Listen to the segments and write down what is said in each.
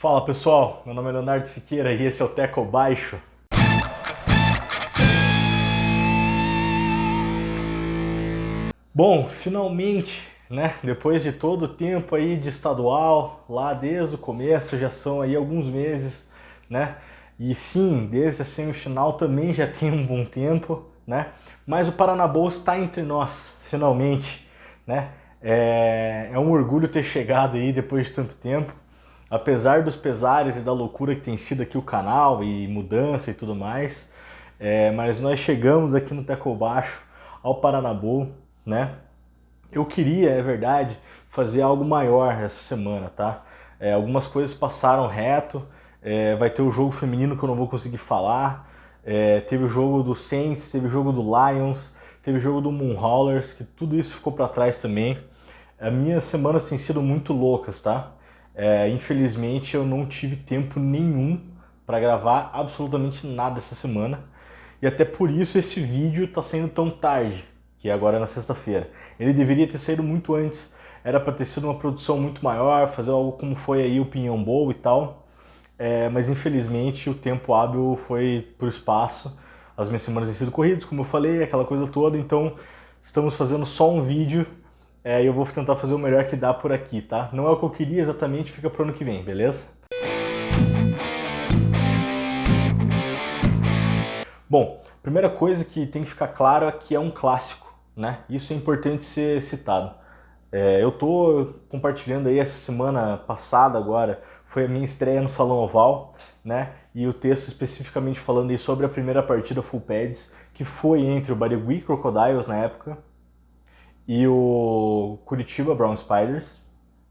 Fala pessoal, meu nome é Leonardo Siqueira e esse é o Teco Baixo. Bom, finalmente, né, depois de todo o tempo aí de estadual, lá desde o começo, já são aí alguns meses, né, e sim, desde a semifinal também já tem um bom tempo, né, mas o Paranabol está entre nós, finalmente, né, é um orgulho ter chegado aí depois de tanto tempo. Apesar dos pesares e da loucura que tem sido aqui o canal e mudança e tudo mais, mas nós chegamos aqui no Teco Baixo ao Paranabol, né? Eu queria, é verdade, fazer algo maior essa semana, tá? Algumas coisas passaram reto, vai ter o jogo feminino que eu não vou conseguir falar, teve o jogo do Saints, teve o jogo do Lions, teve o jogo do Moonhaulers, que tudo isso ficou para trás também. As minhas semanas têm sido muito loucas, tá? Infelizmente eu não tive tempo nenhum para gravar absolutamente nada essa semana. E até por isso esse vídeo está saindo tão tarde, que é agora na sexta-feira. Ele deveria ter saído muito antes, era para ter sido uma produção muito maior, fazer algo como foi aí o Pinhão Bowl e tal. Mas infelizmente o tempo hábil foi pro espaço. As minhas semanas têm sido corridas, como eu falei, aquela coisa toda, então estamos fazendo só um vídeo e eu vou tentar fazer o melhor que dá por aqui, tá? Não é o que eu queria exatamente, fica pro ano que vem, beleza? Bom, primeira coisa que tem que ficar claro é que é um clássico, né? Isso é importante ser citado. Eu tô compartilhando aí essa semana passada agora, foi a minha estreia no Salão Oval, né? E o texto especificamente falando aí sobre a primeira partida Full Pads, que foi entre o Barigui Crocodiles na época e o Curitiba Brown Spiders,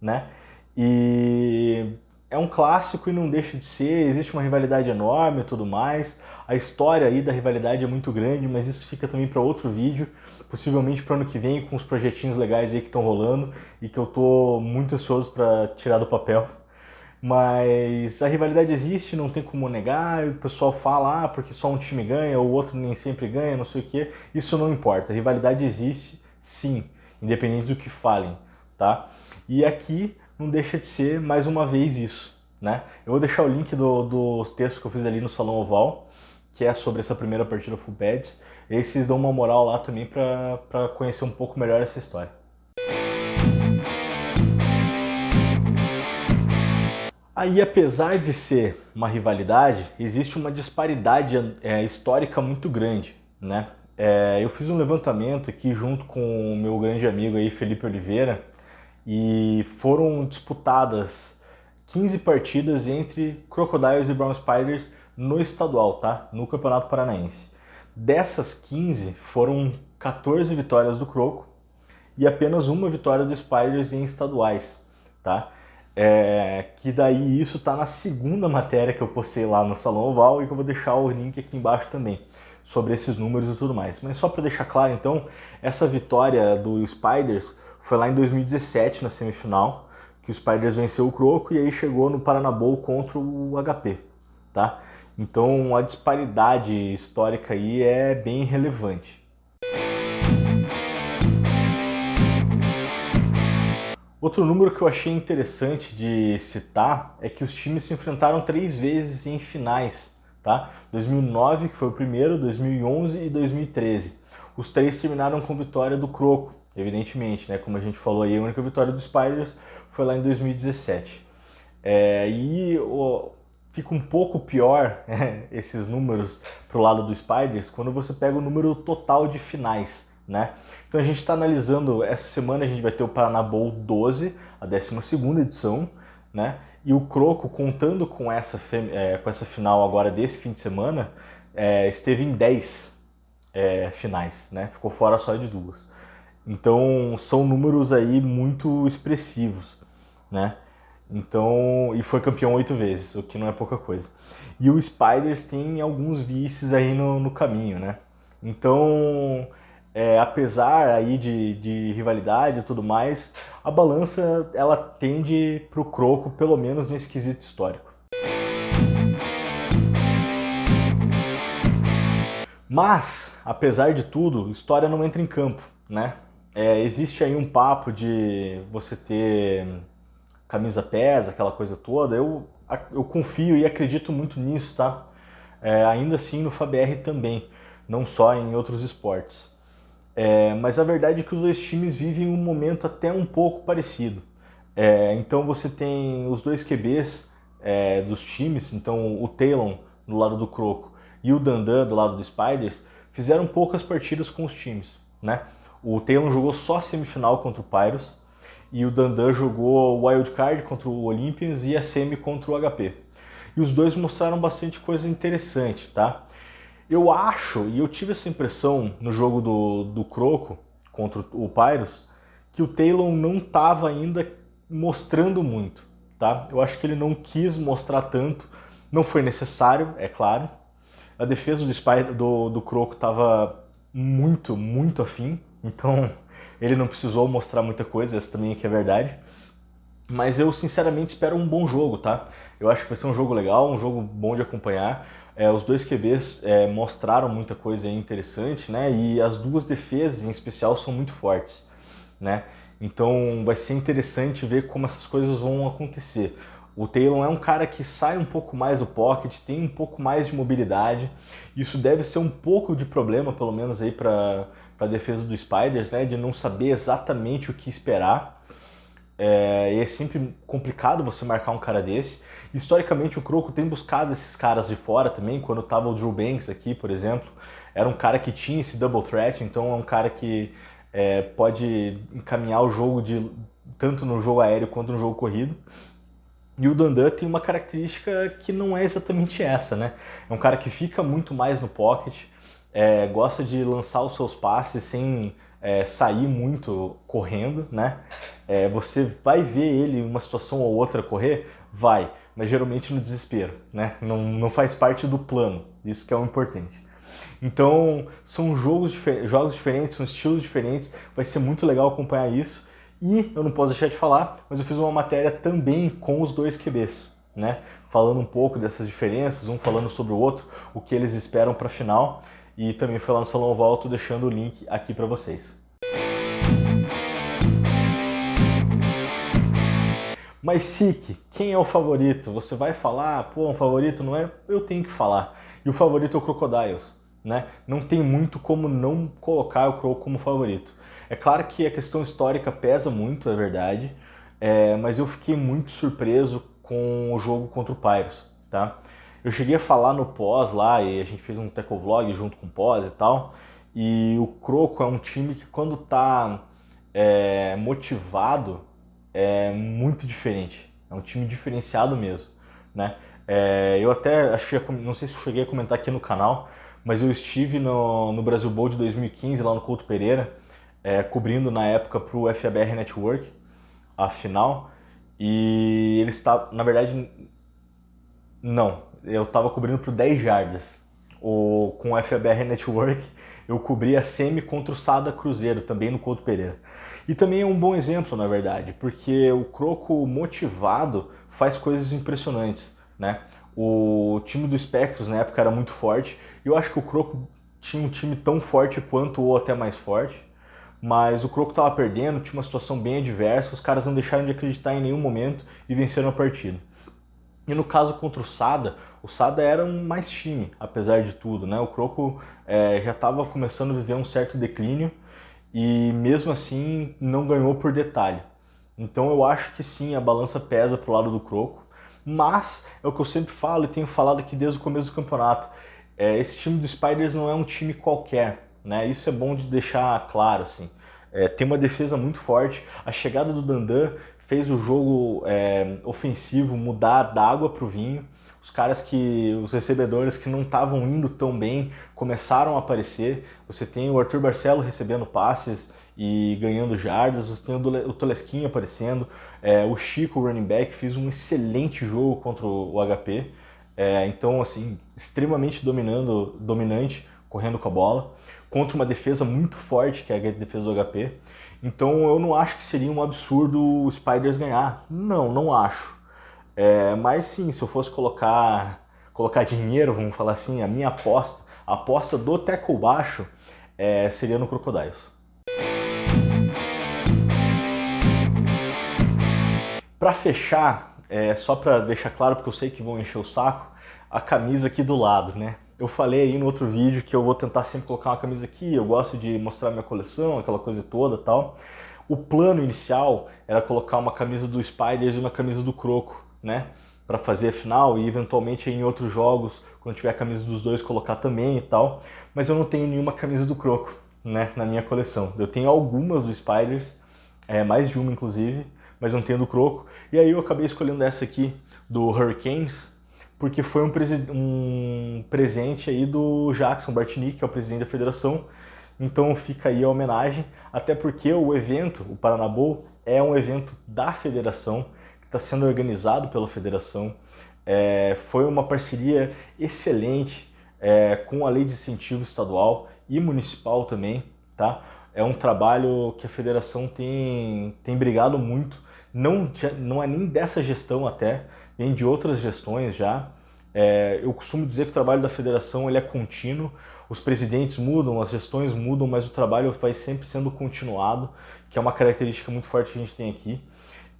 né? E é um clássico e não deixa de ser, existe uma rivalidade enorme e tudo mais. A história aí da rivalidade é muito grande, mas isso fica também para outro vídeo, possivelmente para o ano que vem, com os projetinhos legais aí que estão rolando e que eu tô muito ansioso para tirar do papel. Mas a rivalidade existe, não tem como negar, o pessoal fala, porque só um time ganha, o outro nem sempre ganha, não sei o que. Isso não importa, a rivalidade existe sim, independente do que falem, tá? E aqui não deixa de ser mais uma vez isso, né? Eu vou deixar o link do texto que eu fiz ali no Salão Oval, que é sobre essa primeira partida Full Pads, e aí vocês dão uma moral lá também para conhecer um pouco melhor essa história. Aí, apesar de ser uma rivalidade, existe uma disparidade histórica muito grande, né? Eu fiz um levantamento aqui junto com o meu grande amigo aí, Felipe Oliveira, e foram disputadas 15 partidas entre Crocodiles e Brown Spiders no estadual, tá? No Campeonato Paranaense. Dessas 15, foram 14 vitórias do Croco e apenas uma vitória do Spiders em estaduais, tá? Que daí isso tá na segunda matéria que eu postei lá no Salão Oval e que eu vou deixar o link aqui embaixo também, sobre esses números e tudo mais. Mas só para deixar claro então, essa vitória do Spiders foi lá em 2017 na semifinal, que o Spiders venceu o Croco e aí chegou no Paranabol contra o HP, tá? Então a disparidade histórica aí é bem relevante. Outro número que eu achei interessante de citar é que os times se enfrentaram 3 vezes em finais, tá? 2009, que foi o primeiro, 2011 e 2013. Os 3 terminaram com vitória do Croco, evidentemente, né? Como a gente falou aí, a única vitória dos Spiders foi lá em 2017. Fica um pouco pior esses números pro lado dos Spiders quando você pega o número total de finais, né? Então a gente está analisando, essa semana a gente vai ter o Paranabol 12, a 12ª edição, né? E o Croco, contando com essa final agora desse fim de semana, esteve em 10 finais, né? Ficou fora só de 2. Então são números aí muito expressivos, né? Então, e foi campeão 8 vezes, o que não é pouca coisa. E o Spiders tem alguns vices aí no caminho, né? Então, apesar aí de rivalidade e tudo mais, a balança ela tende pro Croco, pelo menos nesse quesito histórico. Mas, apesar de tudo, história não entra em campo, né? Existe aí um papo de você ter camisa pesa, aquela coisa toda. Eu confio e acredito muito nisso, tá? Ainda assim no FABR também, não só em outros esportes. Mas a verdade é que os dois times vivem um momento até um pouco parecido. Então você tem os dois QBs dos times, então o Talon do lado do Croco e o Dandan do lado do Spiders, fizeram poucas partidas com os times, né? O Talon jogou só semifinal contra o Pyros e o Dandan jogou o Wildcard contra o Olympians e a semi contra o HP. E os dois mostraram bastante coisa interessante, tá? Eu acho, e eu tive essa impressão no jogo do Croco contra o Pyros, que o Talon não estava ainda mostrando muito, tá? Eu acho que ele não quis mostrar tanto, não foi necessário, é claro. A defesa do Croco estava muito, muito afim, então ele não precisou mostrar muita coisa, essa também é que é verdade. Mas eu sinceramente espero um bom jogo, tá? Eu acho que vai ser um jogo legal, um jogo bom de acompanhar. Os dois QBs mostraram muita coisa interessante, né? E as duas defesas em especial são muito fortes, né? Então vai ser interessante ver como essas coisas vão acontecer. O Talon é um cara que sai um pouco mais do pocket, tem um pouco mais de mobilidade. Isso deve ser um pouco de problema, pelo menos aí para a defesa do Spiders, né? De não saber exatamente o que esperar. E é sempre complicado você marcar um cara desse. Historicamente o Croco tem buscado esses caras de fora também. Quando estava o Drew Banks aqui, por exemplo, era um cara que tinha esse double threat, então é um cara que pode encaminhar o jogo tanto no jogo aéreo quanto no jogo corrido. E o Dandan tem uma característica que não é exatamente essa, né? É um cara que fica muito mais no pocket, gosta de lançar os seus passes sem sair muito correndo, né? Você vai ver ele em uma situação ou outra correr? Vai, mas geralmente no desespero, né? Não faz parte do plano, isso que é o importante. Então, são jogos diferentes, são estilos diferentes, vai ser muito legal acompanhar isso. E eu não posso deixar de falar, mas eu fiz uma matéria também com os dois QBs, né? Falando um pouco dessas diferenças, um falando sobre o outro, o que eles esperam para a final. E também foi lá no Salão Oval, tô deixando o link aqui para vocês. Mas Sik, quem é o favorito? Você vai falar, pô, um favorito não é? Eu tenho que falar. E o favorito é o Crocodiles, né? Não tem muito como não colocar o Croco como favorito. É claro que a questão histórica pesa muito, é verdade, mas eu fiquei muito surpreso com o jogo contra o Pyros, tá? Eu cheguei a falar no pós lá, e a gente fez um Tecovlog junto com o pós e tal, e o Croco é um time que quando tá motivado é muito diferente, é um time diferenciado mesmo, né? Eu até, acho que não sei se eu cheguei a comentar aqui no canal, mas eu estive no Brasil Bowl de 2015, lá no Couto Pereira, cobrindo na época para o FABR Network, a final, e eles estavam, na verdade, não, eu estava cobrindo para o 10 Jardas, com o FABR Network, eu cobri a semi contra o Sada Cruzeiro, também no Couto Pereira. E também é um bom exemplo, na verdade, porque o Croco motivado faz coisas impressionantes, né? O time do Spectros na época era muito forte, e eu acho que o Croco tinha um time tão forte quanto ou até mais forte, mas o Croco estava perdendo, tinha uma situação bem adversa, os caras não deixaram de acreditar em nenhum momento e venceram a partida. E no caso contra o Sada era um mais time, apesar de tudo, né? O Croco já estava começando a viver um certo declínio e mesmo assim não ganhou por detalhe. Então eu acho que sim, a balança pesa pro lado do Croco, mas é o que eu sempre falo e tenho falado aqui desde o começo do campeonato. Esse time do Spiders não é um time qualquer, né? Isso é bom de deixar claro, assim. Tem uma defesa muito forte. A chegada do Dandan fez o jogo ofensivo mudar da água pro vinho. Os recebedores que não estavam indo tão bem começaram a aparecer. Você tem o Arthur Barcelo recebendo passes e ganhando jardas, você tem o Tolesquinho aparecendo, o Chico, o running back, fez um excelente jogo contra o HP. Então, assim, extremamente dominante, correndo com a bola, contra uma defesa muito forte, que é a defesa do HP. Então eu não acho que seria um absurdo o Spiders ganhar. Não acho. Mas sim, se eu fosse colocar dinheiro, vamos falar assim, a minha aposta, a aposta do tackle baixo, seria no Crocodiles. Para fechar, só para deixar claro, porque eu sei que vão encher o saco, a camisa aqui do lado, né? Eu falei aí no outro vídeo que eu vou tentar sempre colocar uma camisa aqui, eu gosto de mostrar minha coleção, aquela coisa toda e tal. O plano inicial era colocar uma camisa do Spiders e uma camisa do Croco, né? Para fazer a final e eventualmente em outros jogos, quando tiver a camisa dos dois, colocar também e tal. Mas eu não tenho nenhuma camisa do Croco, né, na minha coleção. Eu tenho algumas do Spiders, mais de uma inclusive, mas não tenho do Croco. E aí eu acabei escolhendo essa aqui do Hurricanes, porque foi um presente aí do Jackson Bartnick, que é o presidente da federação. Então fica aí a homenagem, até porque o evento, o Paraná Bowl, é um evento da federação, que está sendo organizado pela federação. Foi uma parceria excelente com a lei de incentivo estadual e municipal também, tá? É um trabalho que a federação tem brigado muito, não é nem dessa gestão até, vem de outras gestões já. Eu costumo dizer que o trabalho da federação ele é contínuo, os presidentes mudam, as gestões mudam, mas o trabalho vai sempre sendo continuado, que é uma característica muito forte que a gente tem aqui.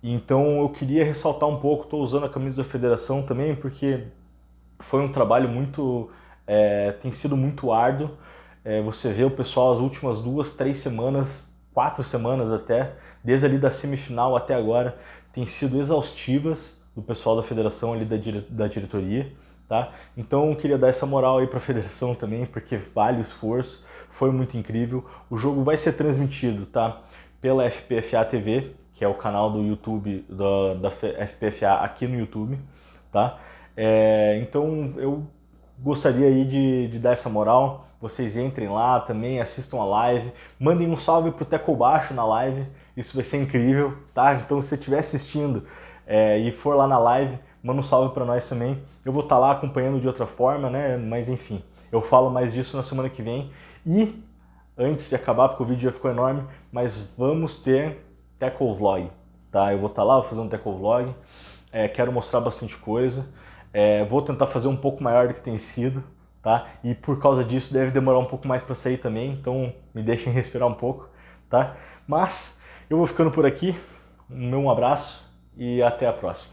Então eu queria ressaltar um pouco, estou usando a camisa da federação também, porque foi um trabalho tem sido muito árduo. Você vê o pessoal as últimas 2, 3 semanas, 4 semanas até, desde ali da semifinal até agora, tem sido exaustivas do pessoal da federação ali da diretoria, tá? Então eu queria dar essa moral aí para a federação também, porque vale o esforço, foi muito incrível. O jogo vai ser transmitido, tá? Pela FPFA TV, que é o canal do YouTube da FPFA aqui no YouTube, tá? Então eu gostaria aí de dar essa moral, vocês entrem lá também, assistam a live, mandem um salve pro Teco Baixo na live, isso vai ser incrível, tá? Então se você estiver assistindo e for lá na live, manda um salve para nós também. Eu vou estar lá acompanhando de outra forma, né? Mas enfim, eu falo mais disso na semana que vem. E antes de acabar, porque o vídeo já ficou enorme, mas vamos ter Tackle Vlog, tá? Eu vou estar lá, vou fazer um Tackle Vlog, quero mostrar bastante coisa, vou tentar fazer um pouco maior do que tem sido, tá? E por causa disso deve demorar um pouco mais para sair também, então me deixem respirar um pouco, tá? Mas eu vou ficando por aqui, um abraço e até a próxima.